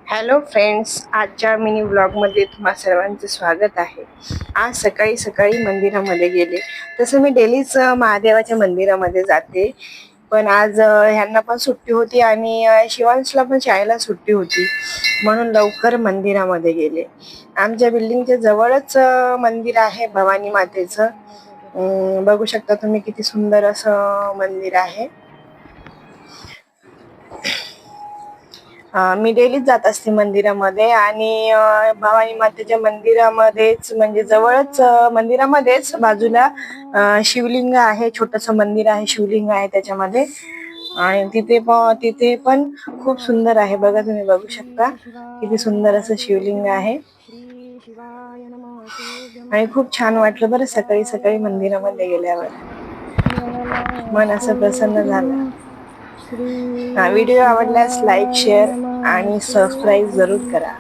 Hello friends, आजच्या mini ब्लॉगमध्ये तुम्हा सर्वांचं स्वागत आहे. आज सकाळी सकाळी मंदिरामध्ये गेले. तसं मी डेलीच महादेवाच्या मंदिरामध्ये जाते, पण आज ह्यांना पण सुट्टी होती आणि शिवांशला पण शाळेला सुट्टी होती, म्हणून लवकर मंदिरामध्ये गेले. आमच्या बिल्डिंगच्या जवळच मंदिर आहे भवानी मातेचं. बघू शकता तुम्ही किती सुंदर असं मंदिर आहे. मी डेलीच जात असते मंदिरामध्ये आणि भवानी मातेच्या मंदिरामध्येच म्हणजे जवळच मंदिरामध्येच बाजूला शिवलिंग आहे. छोटस मंदिर आहे, शिवलिंग आहे त्याच्यामध्ये. आणि तिथे पण खूप सुंदर आहे. बघा, तुम्ही बघू शकता किती सुंदर असं शिवलिंग आहे. आणि खूप छान वाटलं बरं सकाळी सकाळी मंदिरामध्ये गेल्यावर. मन असं प्रसन्न झालं. व्हिडिओ आवडल्यास लाईक, शेअर आणि सबस्क्राईब जरूर करा.